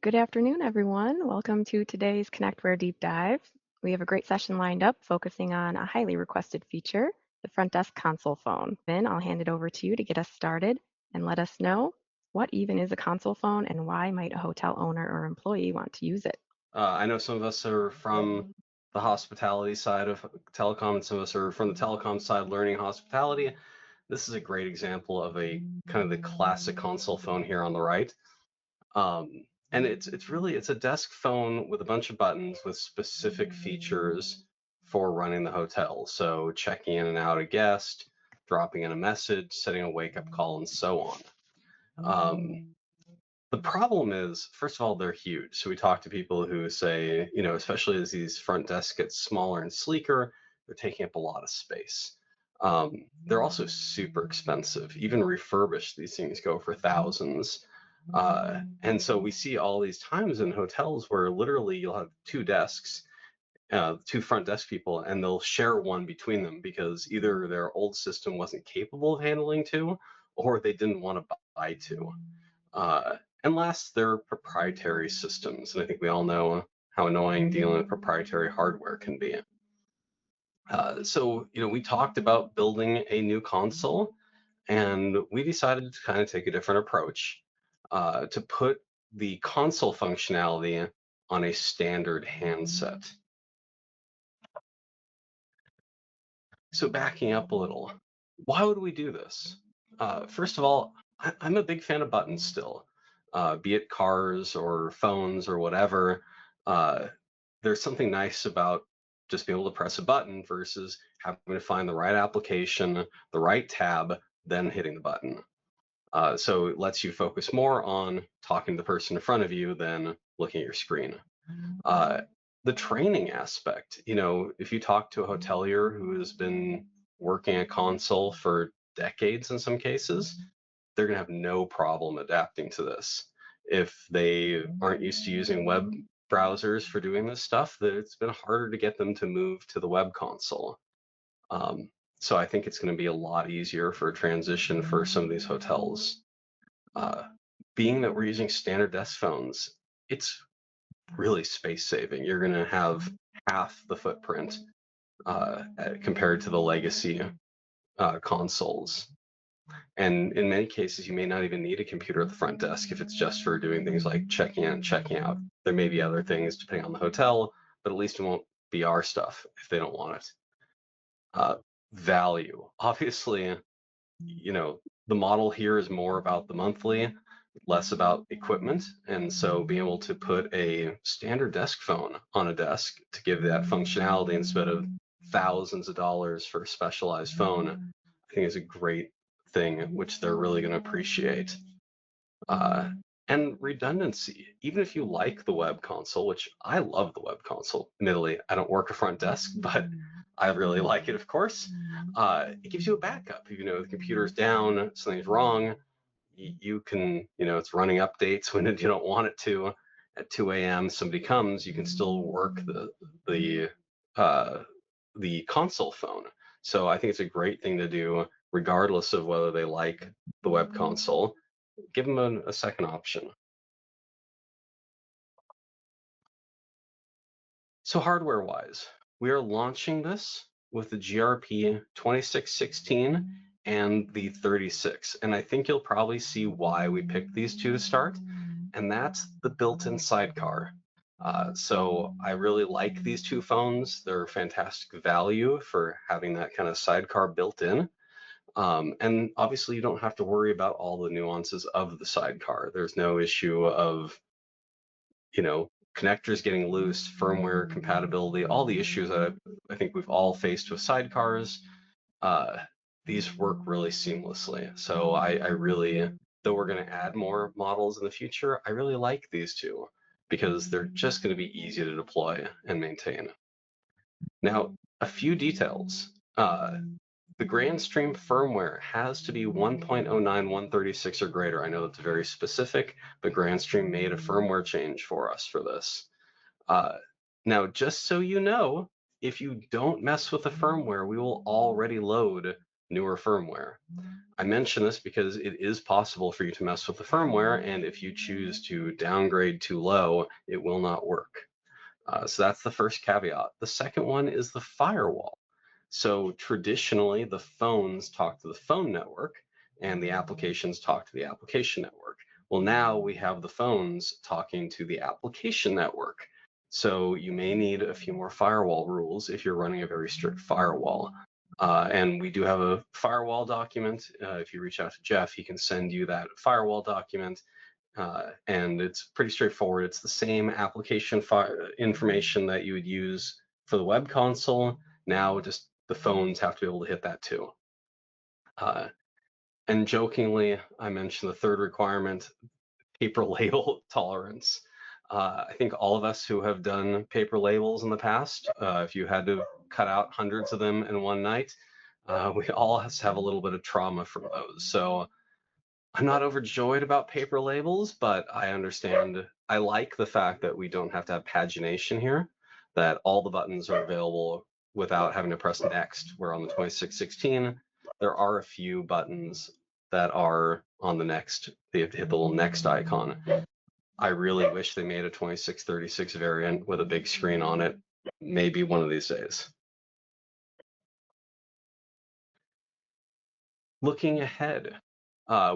Good afternoon, everyone. Welcome to today's ConnectWare Deep Dive. We have a great session lined up focusing on a highly requested feature, the front desk console phone. Then I'll hand it over to you to get us started and let us know what even is a console phone and why might a hotel owner or employee want to use it. I know some of us are from the hospitality side of telecom, and some of us are from the telecom side learning hospitality. This is a great example of a kind of the classic console phone here on the right. And it's a desk phone with a bunch of buttons with specific features for running the hotel. So checking in and out a guest, dropping in a message, setting a wake up call, and so on. The problem is, first of all, they're huge. So we talk to people who say, especially as these front desks get smaller and sleeker, they're taking up a lot of space. They're also super expensive. Even refurbished, these things go for thousands. And so we see all these times in hotels where literally you'll have two desks, two front desk people, and they'll share one between them because either their old system wasn't capable of handling two, or they didn't want to buy two. Uh, and last, they're proprietary systems. And I think we all know how annoying dealing with proprietary hardware can be. We talked about building a new console, and we decided to kind of take a different approach to put the console functionality on a standard handset. So backing up a little, why would we do this? First of all, I'm a big fan of buttons still, be it cars or phones or whatever. Uh, there's something nice about just being able to press a button versus having to find the right application, the right tab, then hitting the button. So it lets you focus more on talking to the person in front of you than looking at your screen. Uh, the training aspect, if you talk to a hotelier who has been working a console for decades in some cases, they're going to have no problem adapting to this. If they aren't used to using web browsers for doing this stuff, that it's been harder to get them to move to the web console. So I think it's going to be a lot easier for a transition for some of these hotels. Uh, Being that we're using standard desk phones, it's really space saving. You're going to have half the footprint compared to the legacy consoles. And in many cases, you may not even need a computer at the front desk if it's just for doing things like checking in and checking out. There may be other things depending on the hotel, but at least it won't be our stuff if they don't want it. Value. Obviously, the model here is more about the monthly, less about equipment. And so being able to put a standard desk phone on a desk to give that functionality instead of thousands of dollars for a specialized phone, I think is a great thing, which they're really going to appreciate. And redundancy. Even if you like the web console, which I love the web console, admittedly, I don't work a front desk, but I really like it, of course. It gives you a backup. The computer's down, something's wrong, you can, it's running updates when you don't want it to. At 2 a.m., somebody comes, you can still work the console phone. So I think it's a great thing to do, regardless of whether they like the web console. Give them a second option. So hardware-wise, we are launching this with the GRP 2616 and the 36. And I think you'll probably see why we picked these two to start, and that's the built-in sidecar. So I really like these two phones. They're fantastic value for having that kind of sidecar built in. And obviously you don't have to worry about all the nuances of the sidecar. There's no issue of, connectors getting loose, firmware compatibility, all the issues that I think we've all faced with sidecars. These work really seamlessly. So I really, though we're going to add more models in the future, I really like these two because they're just going to be easy to deploy and maintain. Now, a few details. The Grandstream firmware has to be 1.09136 or greater. I know that's very specific, but Grandstream made a firmware change for us for this. Now, just so you know, if you don't mess with the firmware, we will already load newer firmware. I mention this because it is possible for you to mess with the firmware, and if you choose to downgrade too low, it will not work. So that's the first caveat. The second one is the firewall. So traditionally, the phones talk to the phone network and the applications talk to the application network. Well, now we have the phones talking to the application network. So you may need a few more firewall rules if you're running a very strict firewall. And we do have a firewall document. If you reach out to Jeff, he can send you that firewall document. And it's pretty straightforward. It's the same application information that you would use for the web console. Now just the phones have to be able to hit that too. And jokingly, I mentioned the third requirement, paper label tolerance. I think all of us who have done paper labels in the past, if you had to cut out hundreds of them in one night, we all have a little bit of trauma from those. So I'm not overjoyed about paper labels, but I understand. I like the fact that we don't have to have pagination here, that all the buttons are available without having to press next. Where on the 2616, there are a few buttons that are on the next. They have to hit the little next icon. I really wish they made a 2636 variant with a big screen on it, maybe one of these days. Looking ahead,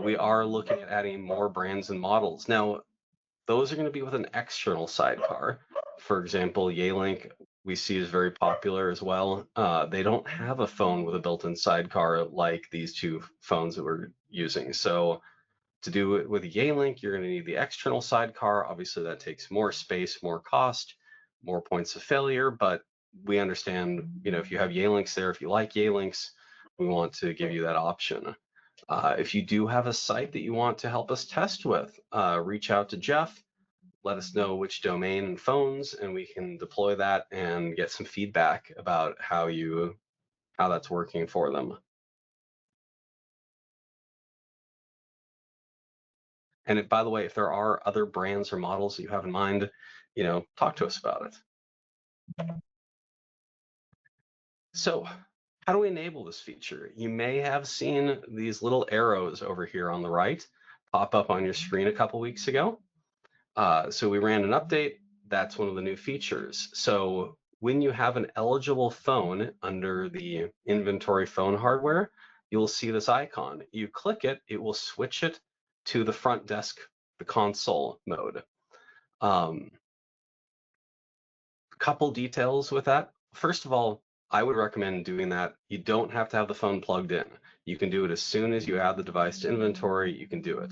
we are looking at adding more brands and models. Now, those are going to be with an external sidecar. For example, Yealink we see is very popular as well. They don't have a phone with a built-in sidecar like these two phones that we're using. So to do it with Yealink, you're going to need the external sidecar. Obviously, that takes more space, more cost, more points of failure. But we understand, if you have Yealinks there, if you like Yealinks, we want to give you that option. If you do have a site that you want to help us test with, reach out to Jeff. Let us know which domain and phones, and we can deploy that and get some feedback about how that's working for them. And by the way, if there are other brands or models that you have in mind, talk to us about it. So how do we enable this feature? You may have seen these little arrows over here on the right pop up on your screen a couple weeks ago. So we ran an update. That's one of the new features. So when you have an eligible phone under the inventory phone hardware, you'll see this icon. You click it, it will switch it to the front desk, the console mode. Couple details with that. First of all, I would recommend doing that. You don't have to have the phone plugged in. You can do it as soon as you add the device to inventory, you can do it.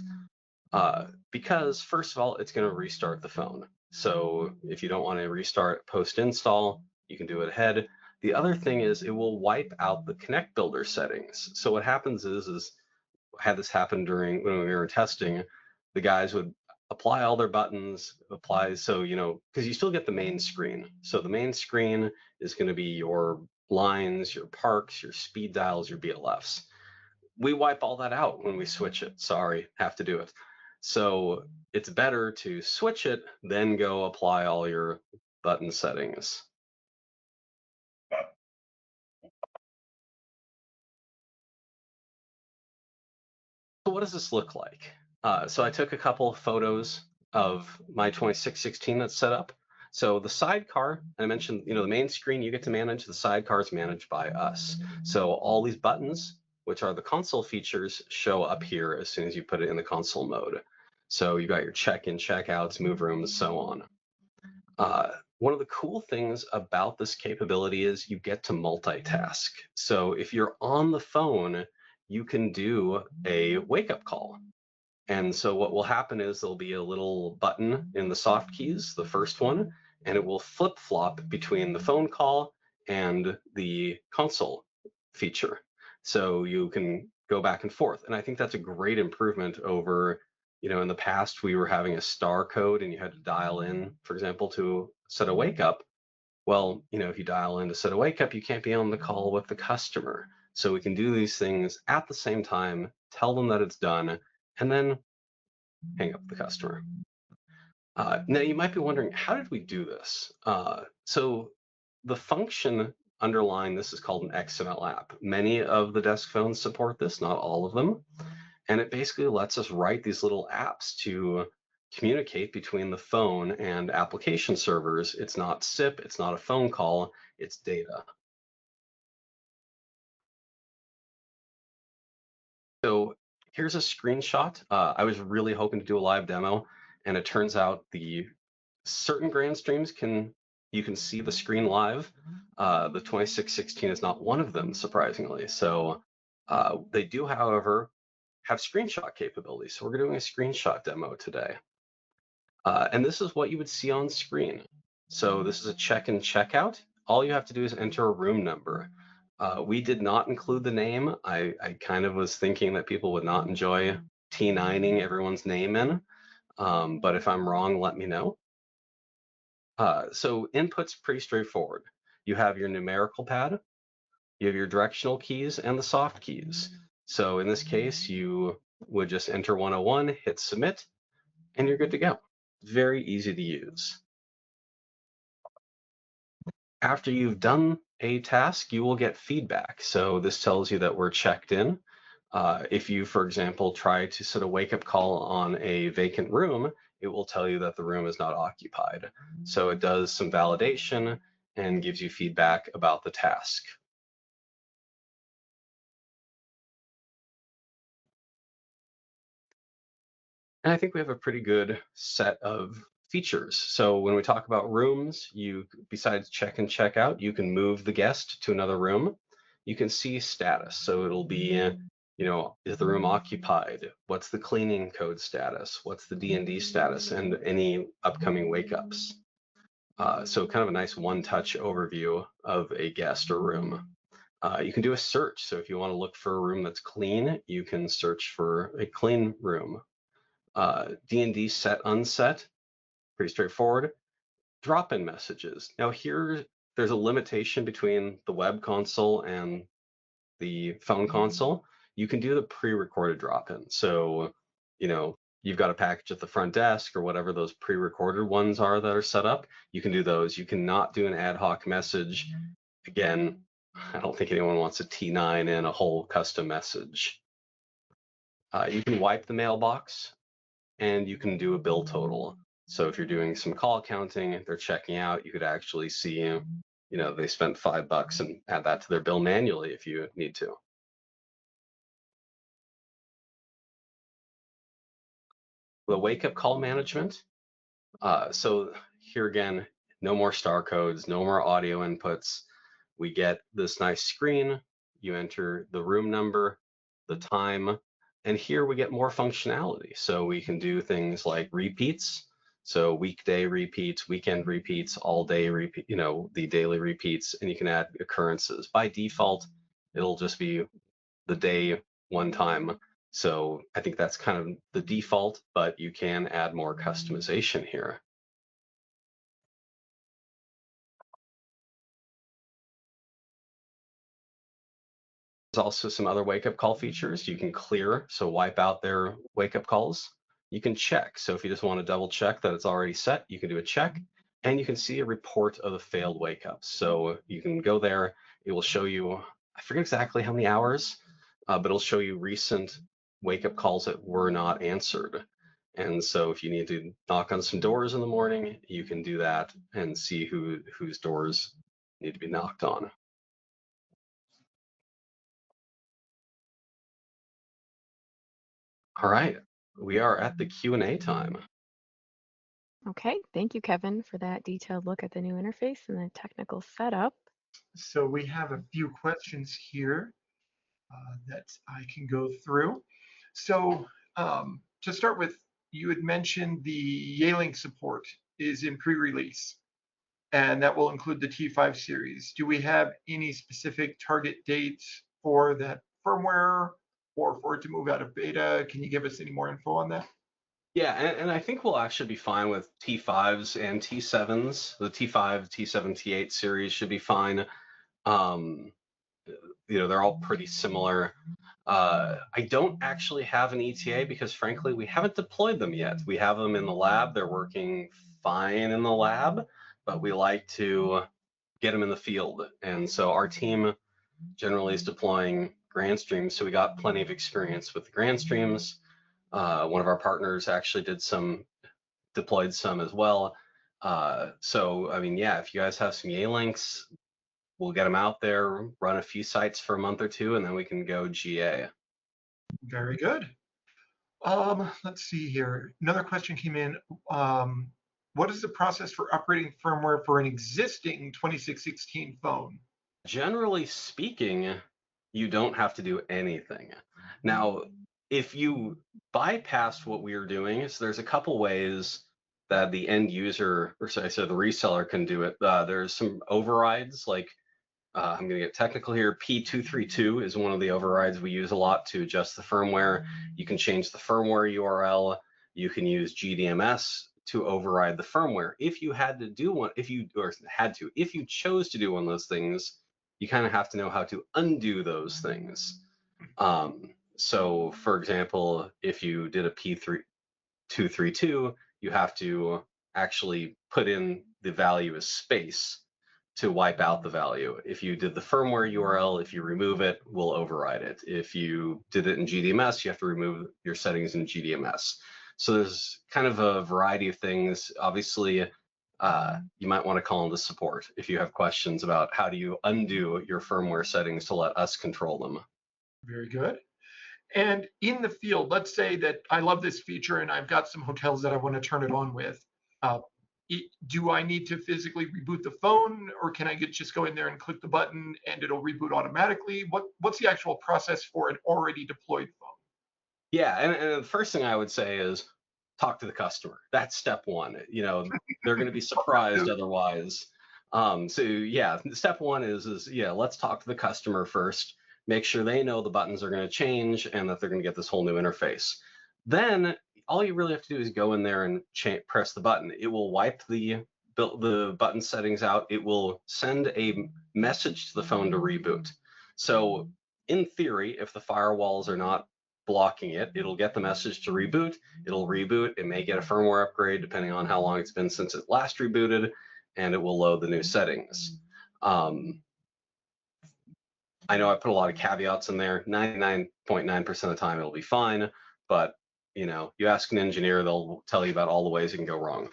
Because first of all, it's going to restart the phone. So if you don't want to restart post-install, you can do it ahead. The other thing is it will wipe out the Connect Builder settings. So what happens is had this happen during when we were testing, the guys would apply all their buttons, so because you still get the main screen. So the main screen is going to be your lines, your parks, your speed dials, your BLFs. We wipe all that out when we switch it. Sorry, have to do it. So it's better to switch it, then go apply all your button settings. So what does this look like? So I took a couple of photos of my 2616 that's set up. So the sidecar, I mentioned, the main screen you get to manage, the sidecar is managed by us. So all these buttons, which are the console features, show up here as soon as you put it in the console mode. So you got your check-in, check-outs, move rooms, so on. One of the cool things about this capability is you get to multitask. So if you're on the phone, you can do a wake-up call. And so what will happen is there'll be a little button in the soft keys, the first one, and it will flip-flop between the phone call and the console feature. So you can go back and forth. And I think that's a great improvement over, in the past we were having a star code and you had to dial in, for example, to set a wake up. Well, if you dial in to set a wake up, you can't be on the call with the customer. So we can do these things at the same time, tell them that it's done, and then hang up the customer. Now you might be wondering, how did we do this? So the function underline, this is called an XML app. Many of the desk phones support this, not all of them. And it basically lets us write these little apps to communicate between the phone and application servers. It's not SIP, it's not a phone call, it's data. So here's a screenshot. I was really hoping to do a live demo, and it turns out the certain grand streams you can see the screen live. The 2616 is not one of them, surprisingly. So they do, however, have screenshot capability. So we're doing a screenshot demo today. And this is what you would see on screen. So this is a check-in checkout. All you have to do is enter a room number. We did not include the name. I kind of was thinking that people would not enjoy T9ing everyone's name in, but if I'm wrong, let me know. So input's pretty straightforward. You have your numerical pad, you have your directional keys, and the soft keys. So in this case, you would just enter 101, hit submit, and you're good to go. Very easy to use. After you've done a task, you will get feedback. So this tells you that we're checked in. If you, for example, try to set a wake-up call on a vacant room, it will tell you that the room is not occupied. So it does some validation and gives you feedback about the task. And I think we have a pretty good set of features. So when we talk about rooms, besides check and check out, you can move the guest to another room. You can see status. So it'll be, is the room occupied? What's the cleaning code status? What's the D&D status? And any upcoming wake ups. So kind of a nice one-touch overview of a guest or room. You can do a search. So if you want to look for a room that's clean, you can search for a clean room. D&D set unset, pretty straightforward. Drop-in messages. Now there's a limitation between the web console and the phone console. You can do the pre-recorded drop-in. So, you've got a package at the front desk or whatever those pre-recorded ones are that are set up. You can do those. You cannot do an ad hoc message. Again, I don't think anyone wants a T9 and a whole custom message. You can wipe the mailbox, and you can do a bill total. So if you're doing some call counting, they're checking out, you could actually see, they spent $5 and add that to their bill manually if you need to. The wake-up call management. So here again, no more star codes, no more audio inputs. We get this nice screen. You enter the room number, the time, and here we get more functionality. So we can do things like repeats. So weekday repeats, weekend repeats, all day repeat, the daily repeats, and you can add occurrences. By default, it'll just be the day one time. So I think that's kind of the default, but you can add more customization here. There's also some other wake-up call features. You can clear, so wipe out their wake-up calls. You can check. So if you just want to double check that it's already set, you can do a check, and you can see a report of the failed wake-ups. So you can go there. It will show you, I forget exactly how many hours, but it'll show you recent wake-up calls that were not answered. And so if you need to knock on some doors in the morning, you can do that and see whose doors need to be knocked on. All right, we are at the Q&A time. Okay, thank you, Kevin, for that detailed look at the new interface and the technical setup. So we have a few questions here that I can go through. So to start with, you had mentioned the Yealing support is in pre-release, and that will include the T5 series. Do we have any specific target dates for that firmware or for it to move out of beta? Can you give us any more info on that? Yeah, and I think we'll actually be fine with T5s and T7s. The T5, T7, T8 series should be fine. They're all pretty similar. I don't actually have an ETA because frankly, we haven't deployed them yet. We have them in the lab. They're working fine in the lab, but we like to get them in the field. And so our team generally is deploying grand streams. So we got plenty of experience with the grand streams. One of our partners actually deployed some as well. So, I mean, yeah, if you guys have some Yay links, we'll get them out there, run a few sites for a month or two, and then we can go GA. Very good. Let's see here. Another question came in. What is the process for upgrading firmware for an existing 2616 phone? Generally speaking, you don't have to do anything. Now, if you bypass what we are doing, so there's a couple ways that the end user, or so the reseller can do it. There's some overrides, like I'm going to get technical here. P232 is one of the overrides we use a lot to adjust the firmware. You can change the firmware URL. You can use GDMS to override the firmware. If you had to do one, if you chose to do one of those things, you kind of have to know how to undo those things. So, for example, if you did a P232, you have to actually put in the value as space to wipe out the value. If you did the firmware URL, if you remove it, we'll override it. If you did it in GDMS, you have to remove your settings in GDMS. So there's kind of a variety of things. Obviously, you might want to call into support if you have questions about how do you undo your firmware settings to let us control them. Very good. And in the field, let's say that I love this feature and I've got some hotels that I want to turn it on with. Do I need to physically reboot the phone, or can I just go in there and click the button and it'll reboot automatically? What's the actual process for an already deployed phone? Yeah, and the first thing I would say is talk to the customer. That's step one. You know, they're going to be surprised otherwise. So yeah, step one is yeah, let's talk to the customer first. Make sure they know the buttons are going to change and that they're going to get this whole new interface. Then all you really have to do is go in there and press the button. It will wipe the button settings out. It will send a message to the phone to reboot. So in theory, if the firewalls are not blocking it, it'll get the message to reboot. It'll reboot. It may get a firmware upgrade depending on how long it's been since it last rebooted, and it will load the new settings. I know I put a lot of caveats in there. 99.9% of the time it'll be fine, but you know, you ask an engineer, they'll tell you about all the ways it can go wrong.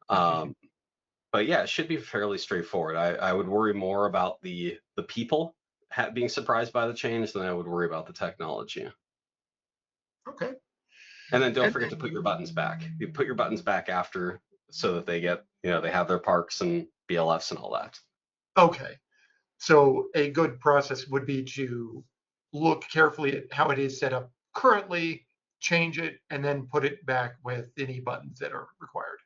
But yeah, it should be fairly straightforward. I would worry more about the people being surprised by the change than I would worry about the technology. Okay. And then don't forget to put your buttons back. You put your buttons back after so that they get, you know, they have their parks and BLFs and all that. Okay. So a good process would be to look carefully at how it is set up currently, change it, and then put it back with any buttons that are required.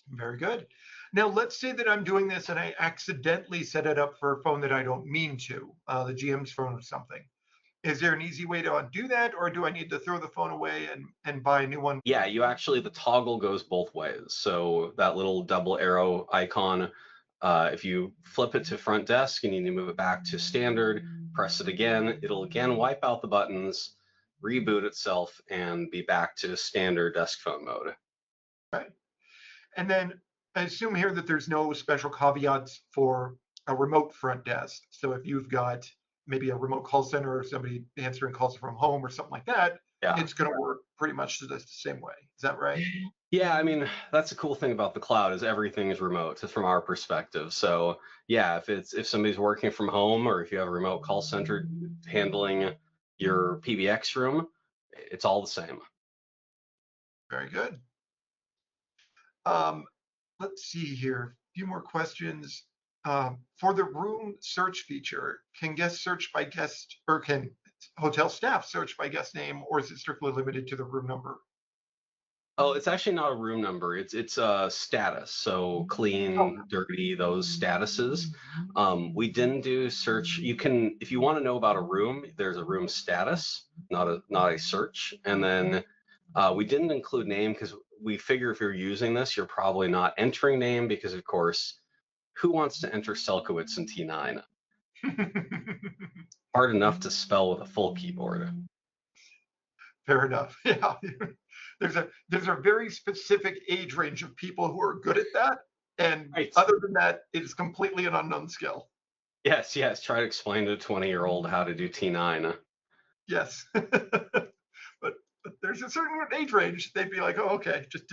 Very good. Now, let's say that I'm doing this and I accidentally set it up for a phone that I don't mean to, the GM's phone or something. Is there an easy way to undo that, or do I need to throw the phone away and buy a new one? Yeah, the toggle goes both ways. So that little double arrow icon, if you flip it to front desk and you need to move it back to standard, press it again, it'll again wipe out the buttons, reboot itself, and be back to standard desk phone mode. Right. And then I assume here that there's no special caveats for a remote front desk. So if you've got maybe a remote call center or somebody answering calls from home or something like that, Yeah. it's going to work pretty much the same way. Is that right? Yeah, I mean, that's the cool thing about the cloud is everything is remote from our perspective. So yeah, if somebody's working from home or if you have a remote call center handling your PBX room, it's all the same. Very good. Let's see here. A few more questions. For the room search feature, can guests search by guest, or can hotel staff search by guest name, or is it strictly limited to the room number? Oh, it's actually not a room number. It's a status. So clean, dirty, those statuses. We didn't do search. You can, if you want to know about a room, there's a room status, not a search. And then we didn't include name because we figure if you're using this, you're probably not entering name because, of course, who wants to enter Selkowitz in T9? Hard enough to spell with a full keyboard. Fair enough. Yeah. There's a very specific age range of people who are good at that, And Right. other than that, it is completely an unknown skill. Yes, yes. Try to explain to a 20-year-old how to do T9. Yes. but there's a certain age range, they'd be like, oh, okay, just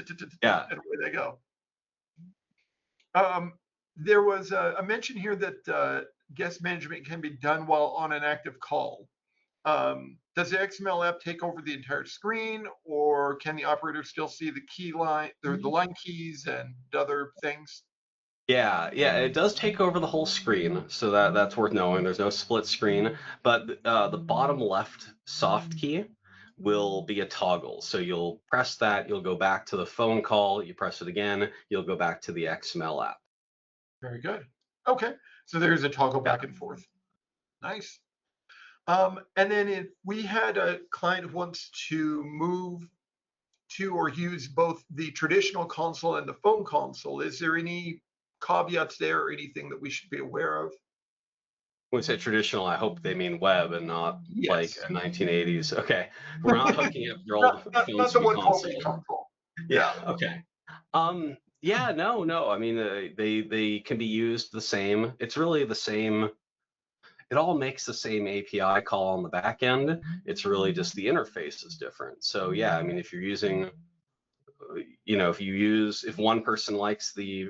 Yeah. and away they go. There was a mention here that guest management can be done while on an active call. Does the XML app take over the entire screen, or can the operator still see the key line, or the line keys and other things? Yeah, yeah, it does take over the whole screen, so that's worth knowing. There's no split screen, but the bottom left soft key will be a toggle. So you'll press that, you'll go back to the phone call, you press it again, you'll go back to the XML app. Very good. Okay, so there's a toggle back and forth. Nice. And then if we had a client who wants to move to or use both the traditional console and the phone console, is there any caveats there or anything that we should be aware of? When we say traditional, I hope they mean web and not like Yes. a 1980s. Okay, we're not hooking up your old Not the Phonesuite 112 console. console. Yeah, okay. Yeah, no. I mean, they can be used the same. It's really the same. It all makes the same API call on the back end. It's really just the interface is different. So yeah, I mean, if you're using, if one person likes the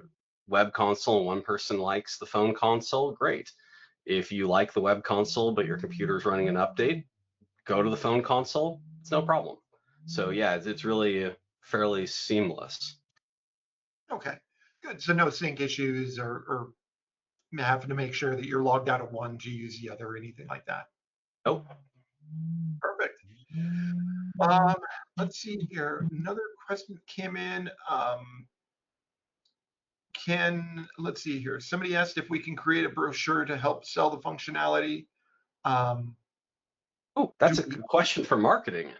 web console and one person likes the phone console, great. If you like the web console but your computer's running an update, go to the phone console. It's no problem. So yeah, it's really fairly seamless. Okay, good. So no sync issues or having to make sure that you're logged out of one to use the other or anything like that. Nope. Perfect. Let's see here. Another question came in. Let's see here. Somebody asked if we can create a brochure to help sell the functionality. Um, Oh, that's a good question for marketing.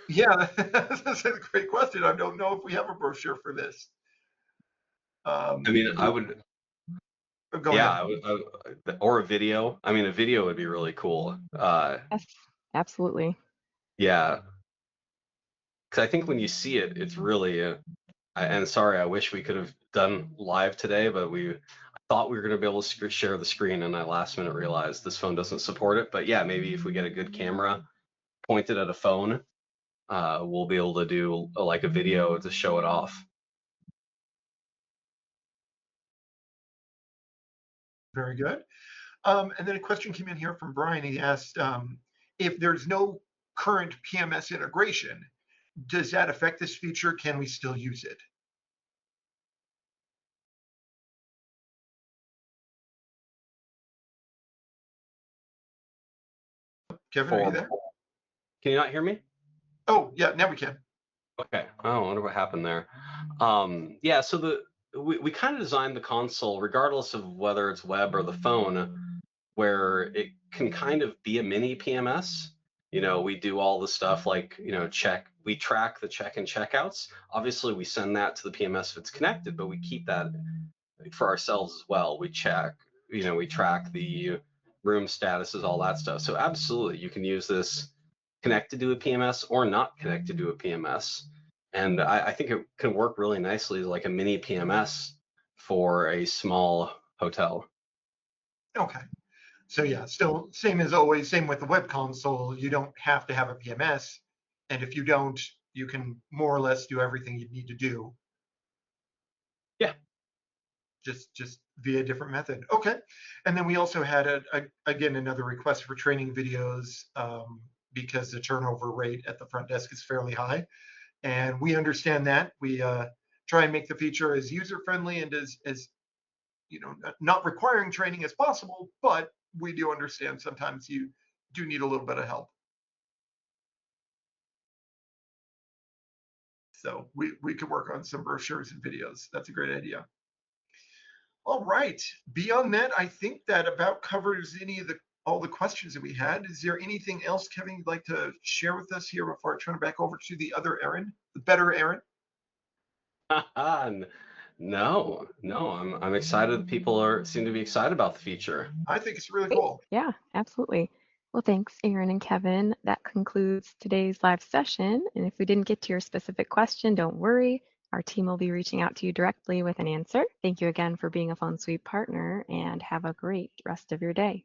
yeah, that's a great question. I don't know if we have a brochure for this. I mean, I would, Go yeah, ahead. or a video. I mean, a video would be really cool. Yes, absolutely. Yeah, because I think when you see it, it's really. And sorry, I wish we could have done live today, but I thought we were going to be able to share the screen, and I last minute realized this phone doesn't support it. But yeah, maybe if we get a good camera pointed at a phone, we'll be able to do like a video to show it off. Very good. And then a question came in here from Brian. He asked if there's no current PMS integration, does that affect this feature? Can we still use it? Kevin, are you there? Can you not hear me? Oh, yeah, now we can. Okay. Oh, I wonder what happened there. Yeah, so we kind of designed the console, regardless of whether it's web or the phone, where it can kind of be a mini PMS. We do all the stuff like, we track the check and checkouts. Obviously, we send that to the PMS if it's connected, but we keep that for ourselves as well. We check, we track the room statuses, all that stuff. So absolutely, you can use this connected to a PMS or not connected to a PMS. And I think it can work really nicely as like a mini PMS for a small hotel. Okay. So yeah, still same as always, same with the web console. You don't have to have a PMS. And if you don't, you can more or less do everything you need to do. Yeah. Just via a different method. Okay. And then we also had again another request for training videos because the turnover rate at the front desk is fairly high. And we understand that. We try and make the feature as user friendly and as not requiring training as possible, but we do understand sometimes you do need a little bit of help. So we could work on some brochures and videos. That's a great idea. All right. Beyond that, I think that about covers all the questions that we had. Is there anything else, Kevin, you'd like to share with us here before I turn it back over to the other Aaron, the better Aaron? No. I'm excited that people seem to be excited about the feature. I think it's really Great. cool. Yeah, absolutely. Well, thanks, Aaron and Kevin. That concludes today's live session. And if we didn't get to your specific question, don't worry. Our team will be reaching out to you directly with an answer. Thank you again for being a Phonesuite partner and have a great rest of your day.